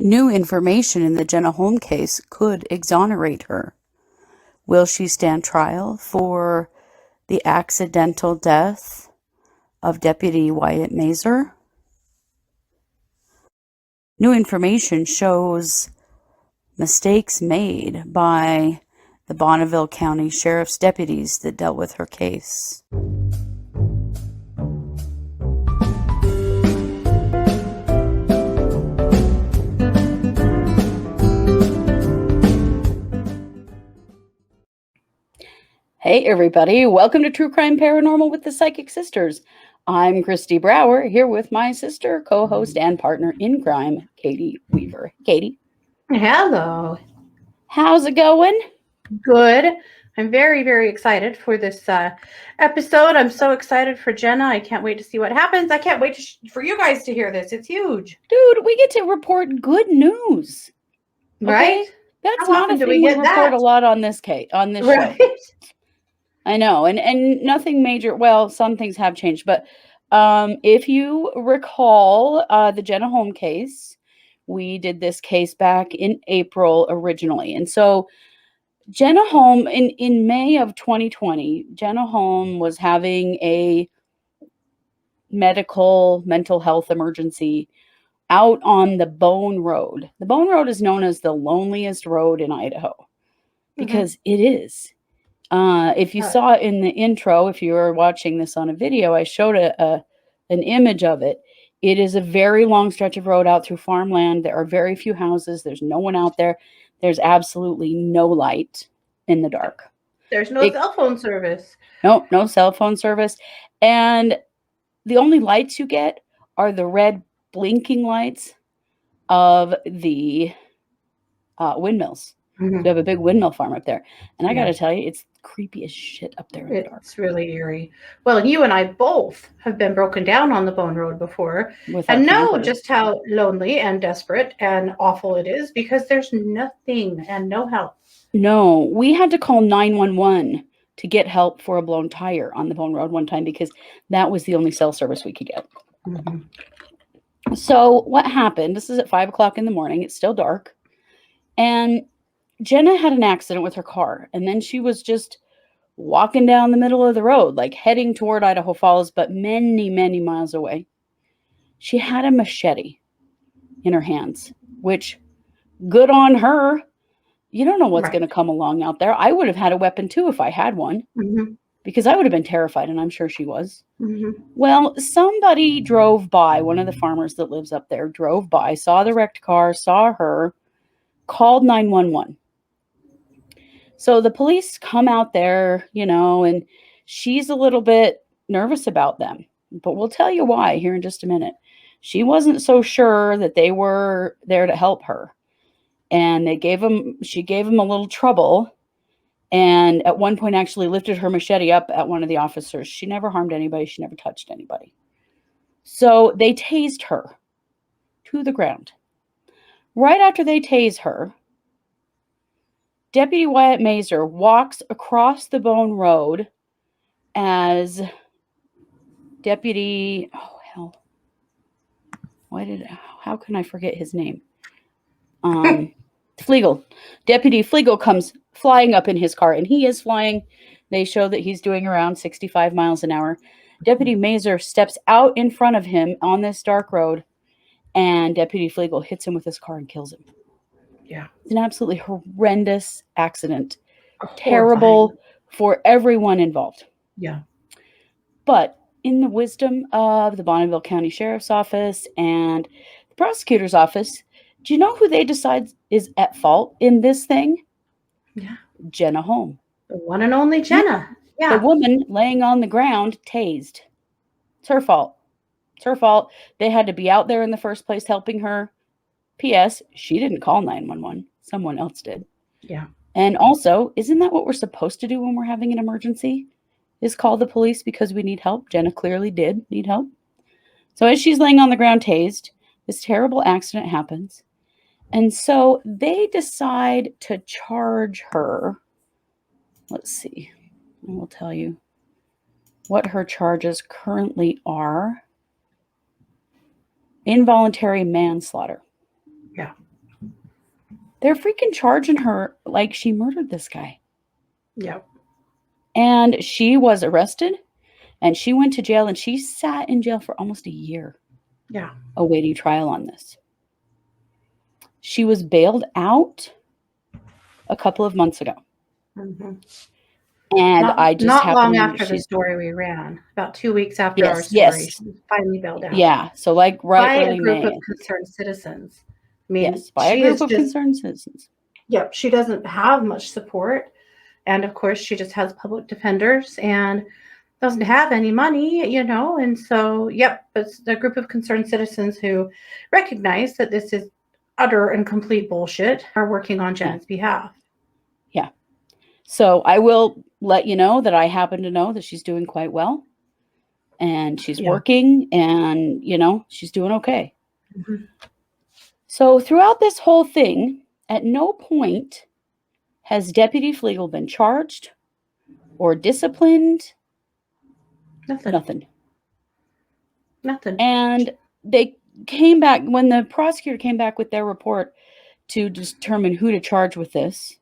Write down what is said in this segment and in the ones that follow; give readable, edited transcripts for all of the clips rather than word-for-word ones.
New information in the Jenna Holm case could exonerate her. Will she stand trial for the accidental death of Deputy Wyatt Mazer? New information shows mistakes made by the Bonneville County Sheriff's deputies that dealt with her case. Hey everybody, welcome to True Crime Paranormal with the Psychic Sisters. I'm Christy Brower, here with my sister, co-host, and partner in crime, Katie Weaver. Katie. Hello. How's it going? Good. I'm very, very excited for this episode. I'm so excited for Jenna. I can't wait to see what happens. I can't wait for you guys to hear this. It's huge. Dude, we get to report good news. Okay? Right? That's How not often a do thing we we get report that? a lot on this Right? show. I know, and nothing major. Well, some things have changed, but if you recall the Jenna Holm case, we did this case back in April originally. And so Jenna Holm, in May of 2020, Jenna Holm was having a mental health emergency out on the Bone Road. The Bone Road is known as the loneliest road in Idaho because it is. If you saw it in the intro, if you were watching this on a video, I showed an image of it. It is a very long stretch of road out through farmland. There are very few houses. There's no one out there. There's absolutely no light in the dark. There's no cell phone service. No cell phone service. And the only lights you get are the red blinking lights of the windmills. We have a big windmill farm up there. And I got to tell you, it's creepy as shit up there in the dark. It's really eerie. Well, you and I both have been broken down on the Bone Road before and know just how lonely and desperate and awful it is because there's nothing and no help. No, we had to call 911 to get help for a blown tire on the Bone Road one time because that was the only cell service we could get. So what happened? This is at 5 o'clock in the morning. It's still dark. And Jenna had an accident with her car. And then she was just walking down the middle of the road, like heading toward Idaho Falls, but many, many miles away. She had a machete in her hands, which good on her. You don't know what's going to come along out there. I would have had a weapon too if I had one because I would have been terrified, and I'm sure she was. Well, somebody drove by, one of the farmers that lives up there drove by, saw the wrecked car, saw her, called 911. So the police come out there, and she's a little bit nervous about them, but we'll tell you why here in just a minute. She wasn't so sure that they were there to help her. And she gave him a little trouble, and at one point actually lifted her machete up at one of the officers. She never harmed anybody. She never touched anybody. So they tased her to the ground. Right after they tase her, Deputy Wyatt Mazer walks across the Bone Road as Deputy, how can I forget his name? Flegel. Deputy Flegel comes flying up in his car, and he is flying. They show that he's doing around 65 miles an hour. Deputy Mazer steps out in front of him on this dark road, and Deputy Flegel hits him with his car and kills him. Yeah. It's an absolutely horrendous accident. Terrible for everyone involved. Yeah. But in the wisdom of the Bonneville County Sheriff's Office and the prosecutor's office, do you know who they decide is at fault in this thing? Yeah. Jenna Holm. The one and only Jenna. Yeah. The woman laying on the ground tased. It's her fault. It's her fault. They had to be out there in the first place helping her. P.S. She didn't call 911. Someone else did. Yeah. And also, isn't that what we're supposed to do when we're having an emergency? Is call the police because we need help? Jenna clearly did need help. So as she's laying on the ground tased, this terrible accident happens. And so they decide to charge her. Let's see. I will tell you what her charges currently are. Involuntary manslaughter. Yeah. They're freaking charging her like she murdered this guy. Yeah. And she was arrested and she went to jail and she sat in jail for almost a year. Yeah. Awaiting trial on this. She was bailed out a couple of months ago. Mm-hmm. And I just not long after the story we ran, about 2 weeks after our story, she was finally bailed out. Yeah, so like by early a group May. of concerned citizens. I mean, yes, by a group of concerned citizens. Yep, she doesn't have much support, and of course, she just has public defenders and doesn't have any money, and so it's a group of concerned citizens who recognize that this is utter and complete bullshit are working on Jenna's behalf. Yeah. So I will let you know that I happen to know that she's doing quite well and she's working and, she's doing okay. Mm-hmm. So throughout this whole thing, at no point has Deputy Flegel been charged or disciplined. Nothing. And they came back, when the prosecutor came back with their report to determine who to charge with this,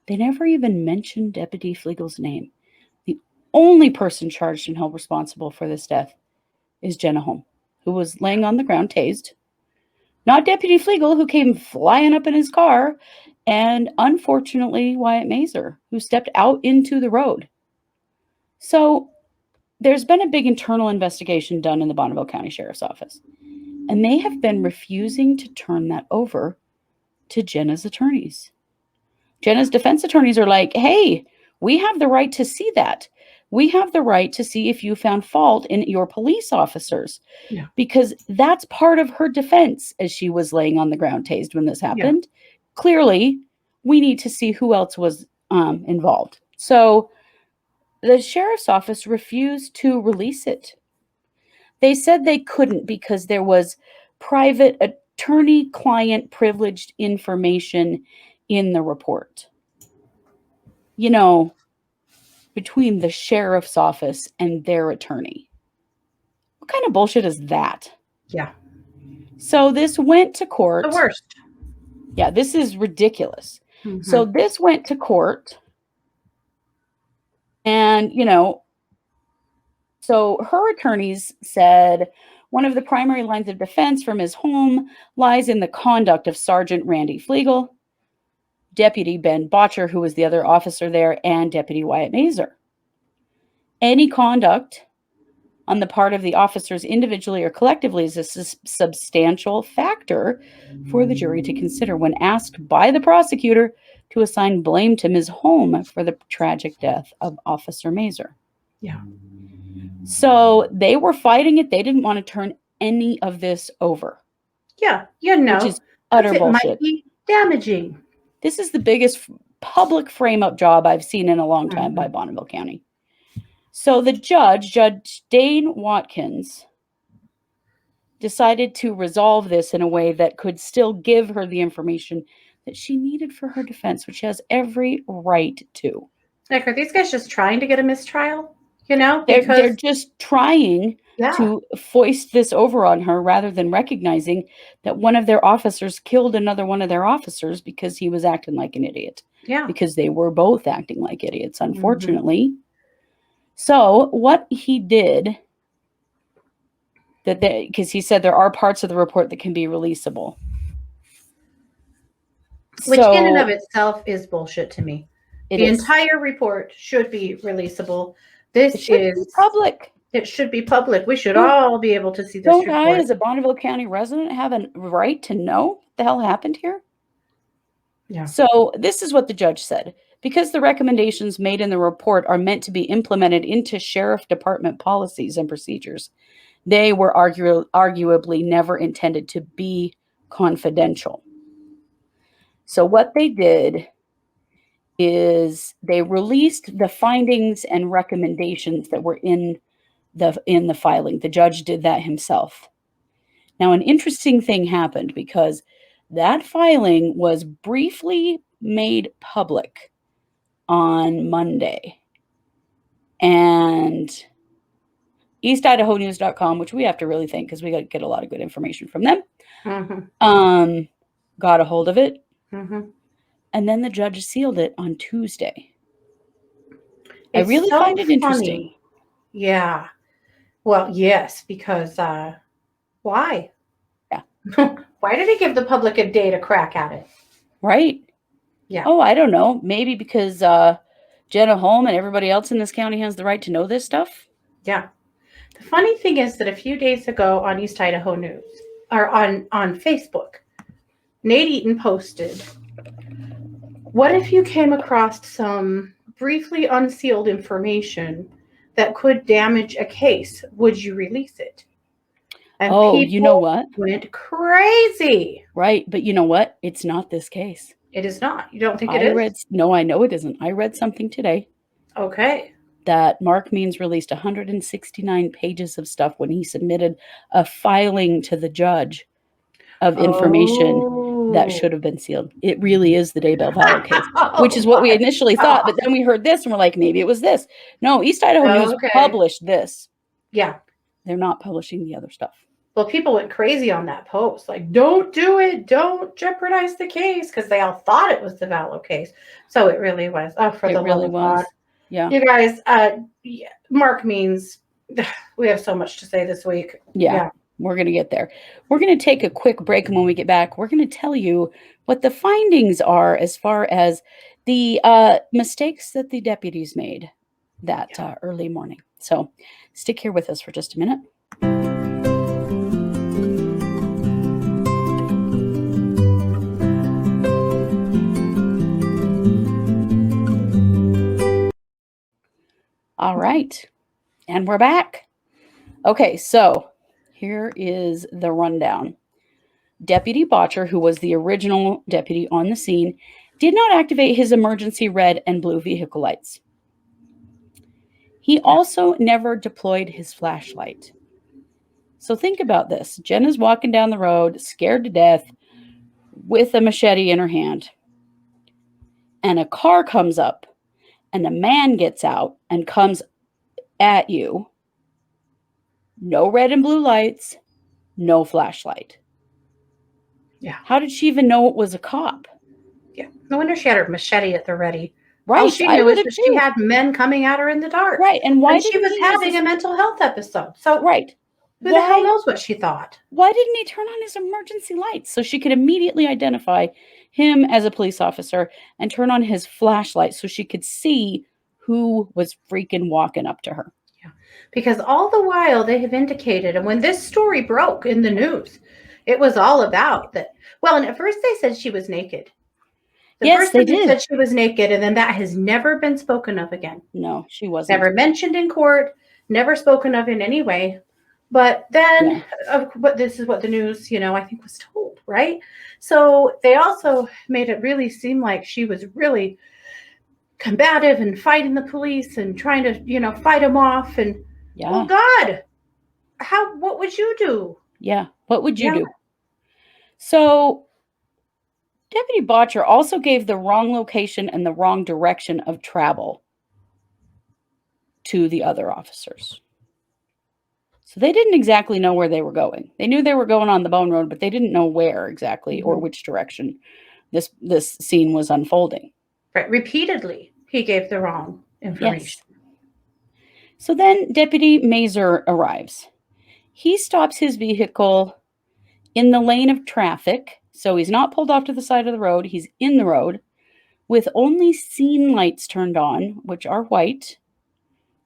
they never even mentioned Deputy Flegel's name. The only person charged and held responsible for this death is Jenna Holm, who was laying on the ground tased. Not Deputy Flegel, who came flying up in his car, and unfortunately Wyatt Mazer, who stepped out into the road. So there's been a big internal investigation done in the Bonneville County Sheriff's Office, and they have been refusing to turn that over to Jenna's attorneys. Jenna's defense attorneys are like, hey, we have the right to see that. We have the right to see if you found fault in your police officers. Yeah. Because that's part of her defense as she was laying on the ground tased when this happened. Yeah. Clearly, we need to see who else was involved. So the sheriff's office refused to release it. They said they couldn't because there was private attorney-client privileged information in the report. Between the sheriff's office and their attorney. What kind of bullshit is that? Yeah. So this went to court. The worst. Yeah, this is ridiculous. Mm-hmm. So this went to court. And, so her attorneys said one of the primary lines of defense for Ms. Holm lies in the conduct of Sergeant Randy Flegel, Deputy Ben Botcher, who was the other officer there, and Deputy Wyatt Mazer. Any conduct on the part of the officers individually or collectively is a substantial factor for the jury to consider when asked by the prosecutor to assign blame to Ms. Holm for the tragic death of Officer Mazer. Yeah. So they were fighting it. They didn't want to turn any of this over. Yeah, which is utter bullshit. Might be damaging. This is the biggest public frame-up job I've seen in a long time by Bonneville County. So the Judge Dane Watkins, decided to resolve this in a way that could still give her the information that she needed for her defense, which she has every right to. Like, are these guys just trying to get a mistrial? They're just trying to foist this over on her rather than recognizing that one of their officers killed another one of their officers because he was acting like an idiot. Yeah. Because they were both acting like idiots, unfortunately. Mm-hmm. So what he did, because he said there are parts of the report that can be releasable. Which in and of itself is bullshit to me. The entire report should be releasable. This is public. It should be public. We should all be able to see this report. Don't I, as a Bonneville County resident, have a right to know what the hell happened here? Yeah. So this is what the judge said. Because the recommendations made in the report are meant to be implemented into sheriff department policies and procedures, they were arguably never intended to be confidential. So what they did is they released the findings and recommendations that were in the filing. The judge did that himself. Now, an interesting thing happened because that filing was briefly made public on Monday. And EastIdahoNews.com, which we have to really thank because we get a lot of good information from them, got a hold of it. Mm-hmm. And then the judge sealed it on Tuesday. I It's really so find it interesting. funny. Yeah. Well, yes, because why? Yeah. Why did he give the public a day to crack at it? Right? Yeah. Oh, I don't know. Maybe because Jenna Holm and everybody else in this county has the right to know this stuff. Yeah. The funny thing is that a few days ago on East Idaho News, or on Facebook, Nate Eaton posted, what if you came across some briefly unsealed information that could damage a case? Would you release it? And Oh, you know people what? went crazy. Right. But you know what? It's not this case. It is not. You don't think I it is? no, I know it isn't. I read something today Okay. that Mark Means released 169 pages of stuff when he submitted a filing to the judge of information that should have been sealed. It really is the Daybell Vallow case, which is what we initially thought. But then we heard this and we're like, maybe it was this. No, East Idaho News published this. Yeah. They're not publishing the other stuff. Well, people went crazy on that post. Like, don't do it. Don't jeopardize the case, because they all thought it was the Vallow case. So it really was. Oh, for the love of God. Yeah. You guys, Mark Means, we have so much to say this week. Yeah. We're going to get there. We're going to take a quick break, and when we get back, we're going to tell you what the findings are as far as the mistakes that the deputies made that early morning. So stick here with us for just a minute. All right. And we're back. Okay, so here is the rundown. Deputy Botcher, who was the original deputy on the scene, did not activate his emergency red and blue vehicle lights. He also never deployed his flashlight. So think about this. Jenna's walking down the road, scared to death, with a machete in her hand. And a car comes up, and a man gets out and comes at you. No red and blue lights, no flashlight. Yeah. How did she even know it was a cop? Yeah. No wonder she had her machete at the ready. Right. All she knew is that she had men coming at her in the dark. Right. And why she was having a mental health episode. So right. Who the hell knows what she thought? Why didn't he turn on his emergency lights so she could immediately identify him as a police officer and turn on his flashlight so she could see who was freaking walking up to her? Yeah. Because all the while they have indicated, and when this story broke in the news, it was all about that. Well, and at first they said she was naked. Yes, they did. Said she was naked, and then that has never been spoken of again. No, she wasn't. Never mentioned in court, never spoken of in any way. But then, but this is what the news, I think was told, right? So they also made it really seem like she was really combative and fighting the police and trying to, fight them off. And, well, God, what would you do? Yeah, what would you do? So Deputy Botcher also gave the wrong location and the wrong direction of travel to the other officers. So they didn't exactly know where they were going. They knew they were going on the Bone Road, but they didn't know where exactly or which direction this scene was unfolding. Right. Repeatedly, he gave the wrong information. Yes. So then Deputy Mazer arrives. He stops his vehicle in the lane of traffic. So he's not pulled off to the side of the road. He's in the road with only scene lights turned on, which are white,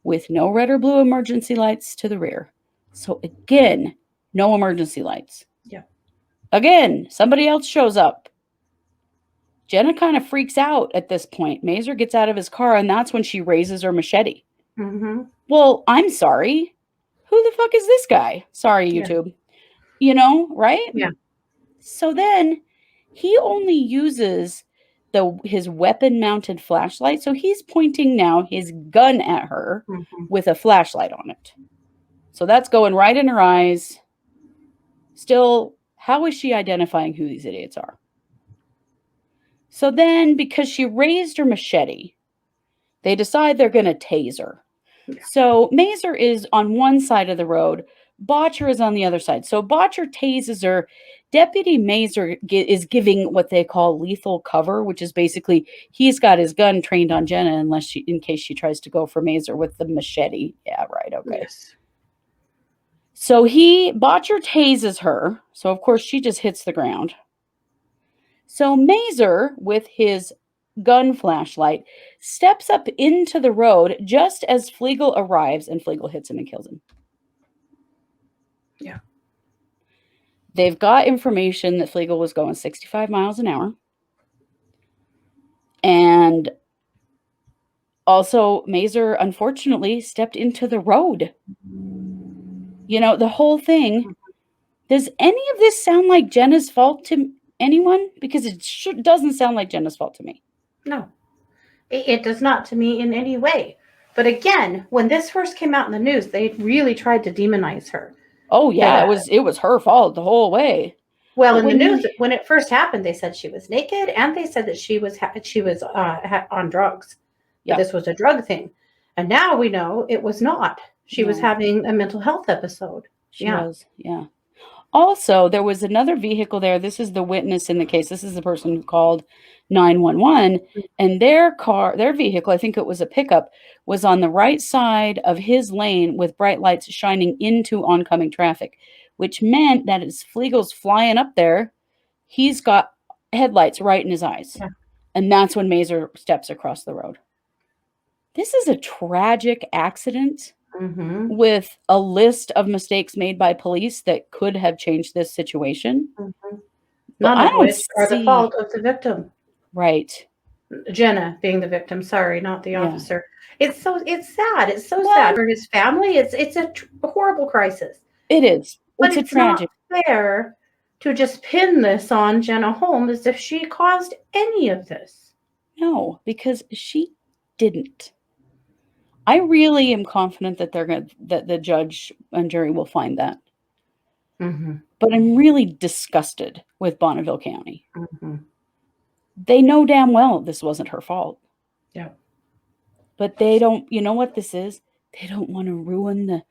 with no red or blue emergency lights to the rear. So again, no emergency lights. Yeah. Again, somebody else shows up. Jenna kind of freaks out at this point. Mazer gets out of his car, and that's when she raises her machete. Mm-hmm. Well, I'm sorry. Who the fuck is this guy? Sorry, YouTube. Yeah. Right? Yeah. So then he only uses his weapon-mounted flashlight. So he's pointing now his gun at her with a flashlight on it. So that's going right in her eyes. Still, how is she identifying who these idiots are? So then, because she raised her machete, they decide they're going to tase her. Yeah. So Mazer is on one side of the road Botcher is on the other side. So Botcher tases her. Deputy Mazer is giving what they call lethal cover, which is basically he's got his gun trained on Jenna in case she tries to go for Mazer with the machete. Yeah, right. Okay. Yes. So Botcher tases her. So of course she just hits the ground. So Mazer, with his gun flashlight, steps up into the road just as Flegel arrives, and Flegel hits him and kills him. Yeah. They've got information that Flegel was going 65 miles an hour. And also, Mazer, unfortunately, stepped into the road. You know, the whole thing. Does any of this sound like Jenna's fault to anyone? Because it doesn't sound like Jenna's fault to me. No, it does not to me in any way. But again, when this first came out in the news, they really tried to demonize her. Oh yeah, it was her fault the whole way. Well, in the news, when it first happened, they said she was naked, and they said that she was on drugs. Yeah, this was a drug thing, and now we know it was not. She was having a mental health episode. She was, yeah. Also, there was another vehicle there. This is the witness in the case. This is the person who called 911, and their vehicle, I think it was a pickup, was on the right side of his lane with bright lights shining into oncoming traffic, which meant that as Flegel's flying up there, he's got headlights right in his eyes. Yeah. And that's when Mazer steps across the road. This is a tragic accident. Mm-hmm. With a list of mistakes made by police that could have changed this situation. Mm-hmm. None of which are the fault of the victim. Right. Jenna being the victim. Sorry, not the officer. It's sad. It's so sad for his family. It's a horrible crisis. It is. But it's tragic. Not fair to just pin this on Jenna Holm as if she caused any of this. No, because she didn't. I really am confident that that the judge and jury will find that. Mm-hmm. But I'm really disgusted with Bonneville County. Mm-hmm. They know damn well this wasn't her fault. Yeah. But they don't. You know what this is? They don't want to ruin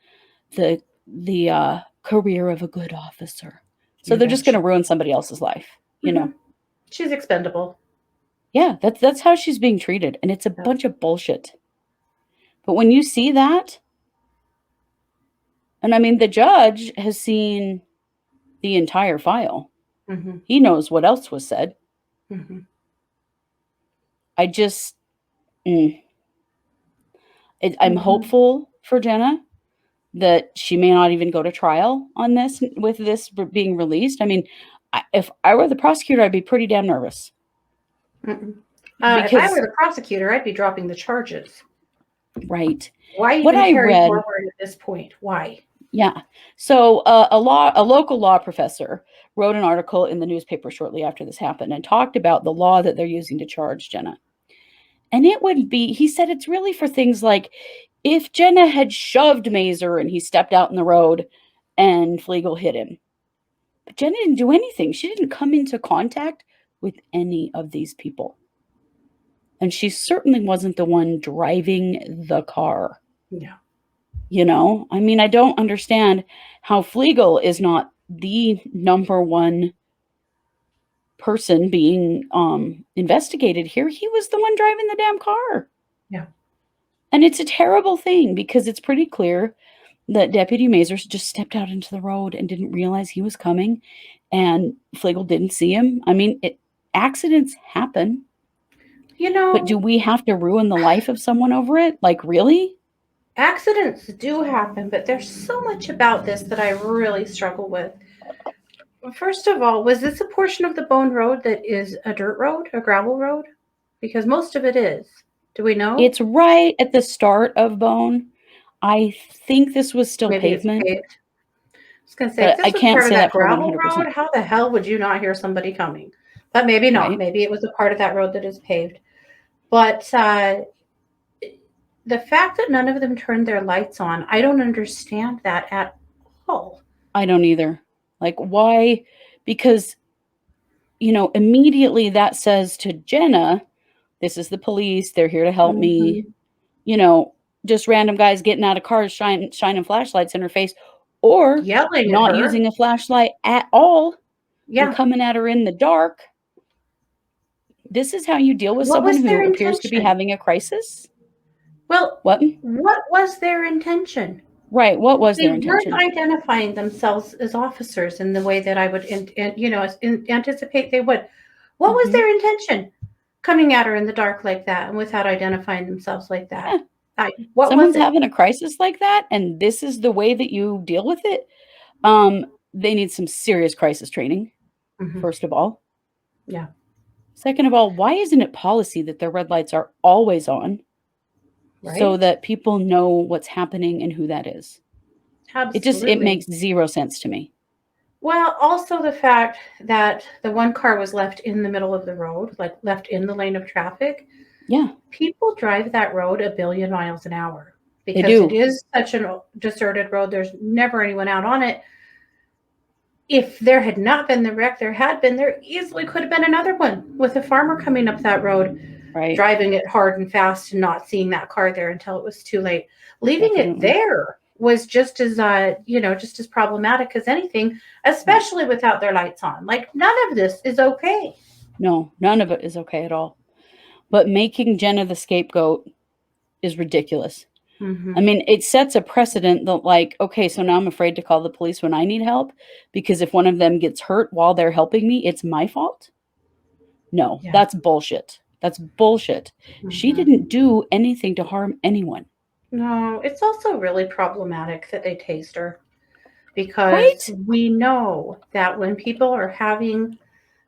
the career of a good officer. So they're just going to ruin somebody else's life. You know. She's expendable. Yeah, that's how she's being treated, and it's a bunch of bullshit. But when you see that, and I mean, the judge has seen the entire file. Mm-hmm. He knows what else was said. Mm-hmm. I just, I'm hopeful for Jenna that she may not even go to trial on this, with this being released. I mean, if I were the prosecutor, I'd be pretty damn nervous. If I were the prosecutor, I'd be dropping the charges. Right. Why even carry forward at this point? Why? Yeah. So a local law professor wrote an article in the newspaper shortly after this happened and talked about the law that they're using to charge Jenna. And it would be, he said, it's really for things like if Jenna had shoved Mazer and he stepped out in the road and Flegel hit him. But Jenna didn't do anything. She didn't come into contact with any of these people. And she certainly wasn't the one driving the car. Yeah. You know, I mean, I don't understand how Flegel is not the number one person being investigated here. He was the one driving the damn car. Yeah. And it's a terrible thing because it's pretty clear that Deputy Mazer just stepped out into the road and didn't realize he was coming, and Flegel didn't see him. I mean, accidents happen. You know, but do we have to ruin the life of someone over it? Like, really? Accidents do happen, but there's so much about this that I really struggle with. First of all, was this a portion of the Bone Road that is a dirt road, a gravel road? Because most of it is. Do we know? It's right at the start of Bone. I think this was still pavement. I was going to say, if this was part of that gravel road, how the hell would you not hear somebody coming? But maybe not. Right. Maybe it was a part of that road that is paved. But the fact that none of them turned their lights on, I don't understand that at all. I don't either. Like, why? Because, you know, immediately that says to Jenna, this is the police. They're here to help me. You know, just random guys getting out of cars, shining flashlights in her face. or yelling at not her. using a flashlight at all Yeah. and coming at her in the dark. This is how you deal with What was someone their who appears to be intention? having a crisis? What was their intention? Right. What was They their weren't intention? identifying themselves as officers in the way that I would, anticipate they would. What was their intention? Coming at her in the dark like that and without identifying themselves like that. Yeah. What Someone's was it? having a crisis like that, and this is the way that you deal with it. They need some serious crisis training, first of all. Yeah. Second of all, why isn't it policy that their red lights are always on so Right? that people know what's happening and who that is? Absolutely. It makes zero sense to me. Well, also the fact that the one car was left in the middle of the road, like left in the lane of traffic. Yeah. People drive that road a billion miles an hour They because do. it is such a deserted road. There's never anyone out on it. If there had not been the wreck, there easily could have been another one with a farmer coming up that road, Right. driving it hard and fast and not seeing that car there until it was too late. Leaving it Definitely. there was just as just as problematic as anything, especially without their lights on. Like, none of this is okay. No, none of it is okay at all. But making Jenna the scapegoat is ridiculous. I mean, it sets a precedent that, like, okay, so now I'm afraid to call the police when I need help because if one of them gets hurt while they're helping me, it's my fault. No, Yeah. that's bullshit. That's bullshit. She didn't do anything to harm anyone. No, it's also really problematic that they tased her because Right? we know that when people are having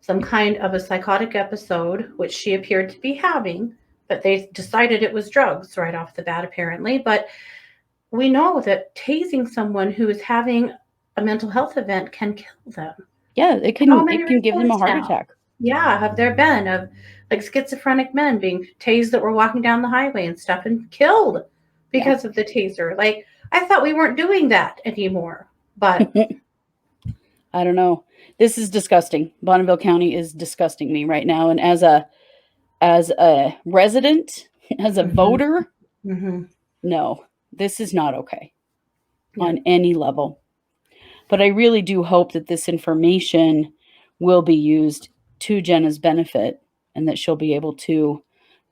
some kind of a psychotic episode, which she appeared to be having, but they decided it was drugs right off the bat, apparently. But we know that tasing someone who is having a mental health event can kill them. Yeah, it How can many give them a reports heart now? attack. Yeah, have there been of like schizophrenic men being tased that were walking down the highway and stuff and killed because of the taser? Like, I thought we weren't doing that anymore, but I don't know. This is disgusting. Bonneville County is disgusting me right now. And as a resident, as a voter, no, this is not okay on any level. But I really do hope that this information will be used to Jenna's benefit and that she'll be able to,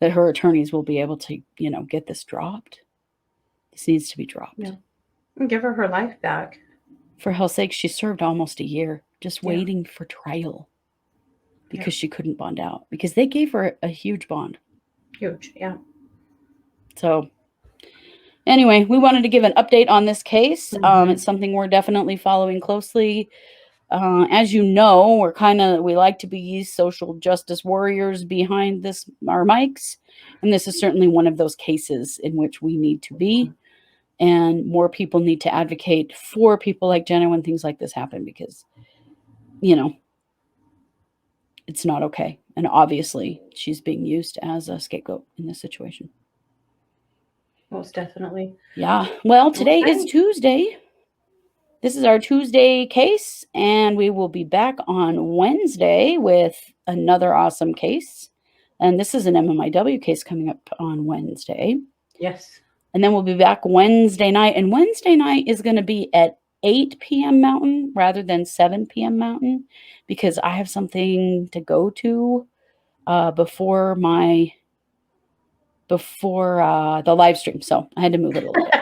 that her attorneys will be able to, get this dropped. This needs to be dropped. Yeah. And give her life back. For hell's sake, she served almost a year just waiting for trial because she couldn't bond out because they gave her a huge bond. Huge, yeah. So anyway, we wanted to give an update on this case. It's something we're definitely following closely. As you know, we like to be social justice warriors behind our mics. And this is certainly one of those cases in which we need to be. And more people need to advocate for people like Jenna when things like this happen because, it's not okay. And obviously, she's being used as a scapegoat in this situation. Most definitely. Yeah. Well, today is Tuesday. This is our Tuesday case, and we will be back on Wednesday with another awesome case. And this is an MMIW case coming up on Wednesday. Yes. And then we'll be back Wednesday night. And Wednesday night is going to be at 8 p.m. Mountain rather than 7 p.m. Mountain because I have something to go to before the live stream. So I had to move it a little bit.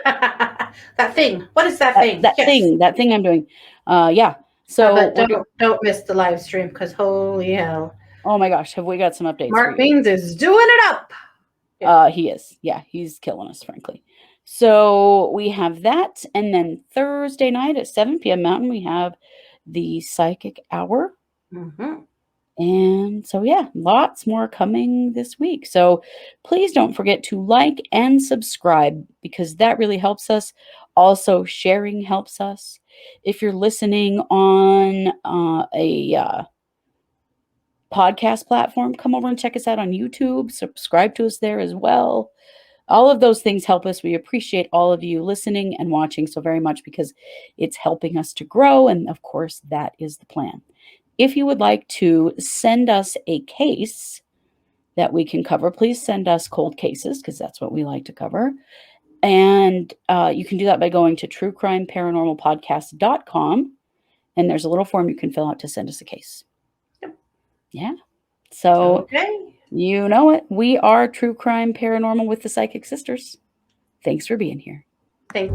That thing. What is that thing? That thing I'm doing. Yeah. So don't miss the live stream because holy hell. Oh my gosh, have we got some updates? Mark Beans is doing it up. He is. Yeah, he's killing us, frankly. So we have that. And then Thursday night at 7 p.m. Mountain, we have the Psychic Hour. And so, yeah, lots more coming this week. So please don't forget to like and subscribe because that really helps us. Also, sharing helps us. If you're listening on a podcast platform, come over and check us out on YouTube. Subscribe to us there as well. All of those things help us. We appreciate all of you listening and watching so very much because it's helping us to grow. And of course, that is the plan. If you would like to send us a case that we can cover, please send us cold cases because that's what we like to cover. And you can do that by going to truecrimeparanormalpodcast.com. And there's a little form you can fill out to send us a case. Yep. Yeah. So, Okay. you know it. We are True Crime Paranormal with the Psychic Sisters. Thanks for being here. Thanks.